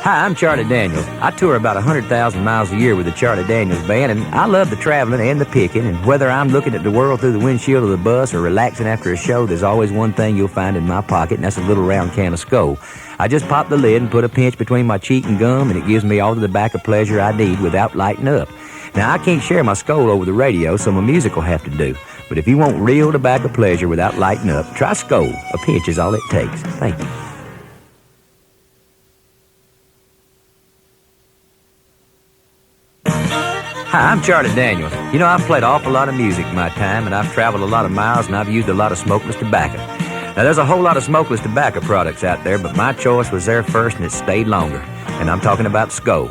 Hi, I'm Charlie Daniels. I tour about 100,000 miles a year with the Charlie Daniels Band, and I love the traveling and the picking, and whether I'm looking at the world through the windshield of the bus or relaxing after a show, there's always one thing you'll find in my pocket, and that's a little round can of Skoal. I just pop the lid and put a pinch between my cheek and gum, and it gives me all the tobacco pleasure I need without lighting up. Now, I can't share my Skoal over the radio, so my music will have to do. But if you want real tobacco pleasure without lighting up, try Skoal. A pinch is all it takes. Thank you. Hi, I'm Charlie Daniels. You know, I've played an awful lot of music in my time, and I've traveled a lot of miles, and I've used a lot of smokeless tobacco. Now, there's a whole lot of smokeless tobacco products out there, but my choice was there first, and it stayed longer. And I'm talking about Skoal.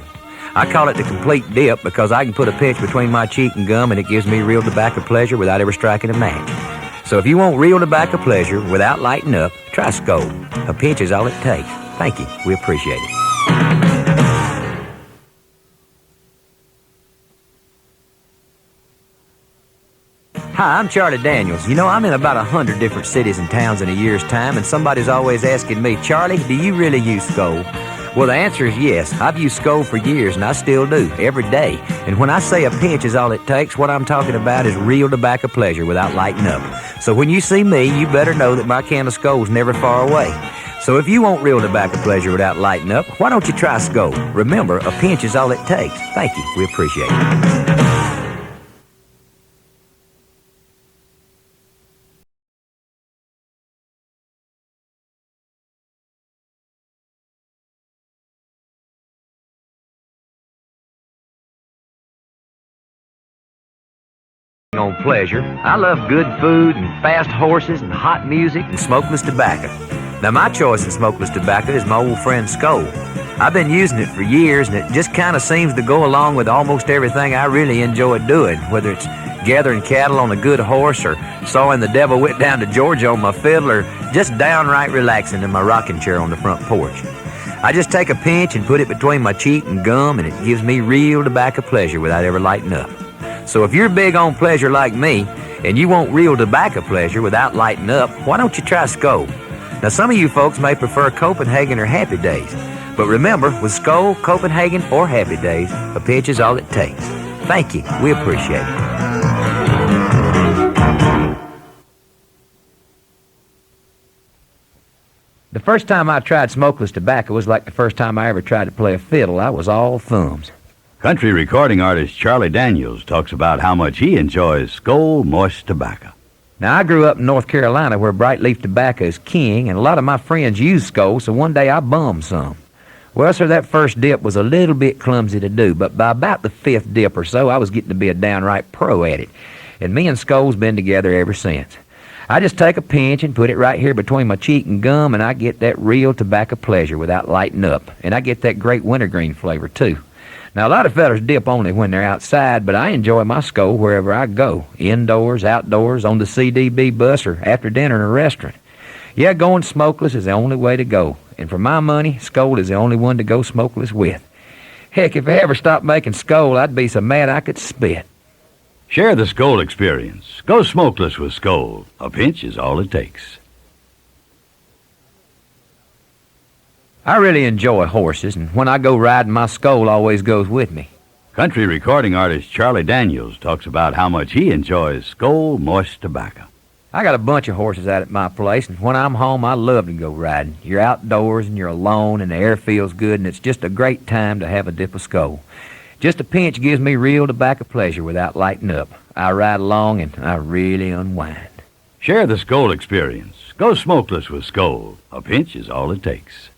I call it the complete dip because I can put a pinch between my cheek and gum, and it gives me real tobacco pleasure without ever striking a match. So if you want real tobacco pleasure without lighting up, try Skoal. A pinch is all it takes. Thank you. We appreciate it. Hi, I'm Charlie Daniels. You know, I'm in about 100 different cities and towns in a year's time, and somebody's always asking me, Charlie, do you really use Skoal? Well, the answer is yes. I've used Skoal for years, and I still do, every day. And when I say a pinch is all it takes, what I'm talking about is real tobacco pleasure without lighting up. So when you see me, you better know that my can of Skoal's never far away. So if you want real tobacco pleasure without lighting up, why don't you try Skoal? Remember, a pinch is all it takes. Thank you. We appreciate it. On pleasure. I love good food and fast horses and hot music and smokeless tobacco. Now, my choice in smokeless tobacco is my old friend Skoal. I've been using it for years, and it just kind of seems to go along with almost everything I really enjoy doing, whether it's gathering cattle on a good horse or sawing the devil went down to Georgia on my fiddle or just downright relaxing in my rocking chair on the front porch. I just take a pinch and put it between my cheek and gum, and it gives me real tobacco pleasure without ever lighting up. So if you're big on pleasure like me, and you want real tobacco pleasure without lighting up, why don't you try Skoal? Now, some of you folks may prefer Copenhagen or Happy Days, but remember, with Skoal, Copenhagen, or Happy Days, a pinch is all it takes. Thank you. We appreciate it. The first time I tried smokeless tobacco was like the first time I ever tried to play a fiddle. I was all thumbs. Country recording artist Charlie Daniels talks about how much he enjoys Skoal moist tobacco. Now, I grew up in North Carolina where bright leaf tobacco is king, and a lot of my friends use Skoal, so one day I bummed some. Well, sir, that first dip was a little bit clumsy to do, but by about the fifth dip or so, I was getting to be a downright pro at it. And me and Skoal's been together ever since. I just take a pinch and put it right here between my cheek and gum, and I get that real tobacco pleasure without lighting up. And I get that great wintergreen flavor, too. Now, a lot of fellas dip only when they're outside, but I enjoy my Skoal wherever I go, indoors, outdoors, on the CDB bus, or after dinner in a restaurant. Yeah, going smokeless is the only way to go, and for my money, Skoal is the only one to go smokeless with. Heck, if I ever stopped making Skoal, I'd be so mad I could spit. Share the Skoal experience. Go smokeless with Skoal. A pinch is all it takes. I really enjoy horses, and when I go riding, my Skoal always goes with me. Country recording artist Charlie Daniels talks about how much he enjoys Skoal moist tobacco. I got a bunch of horses out at my place, and when I'm home, I love to go riding. You're outdoors, and you're alone, and the air feels good, and it's just a great time to have a dip of Skoal. Just a pinch gives me real tobacco pleasure without lighting up. I ride along, and I really unwind. Share the Skoal experience. Go smokeless with Skoal. A pinch is all it takes.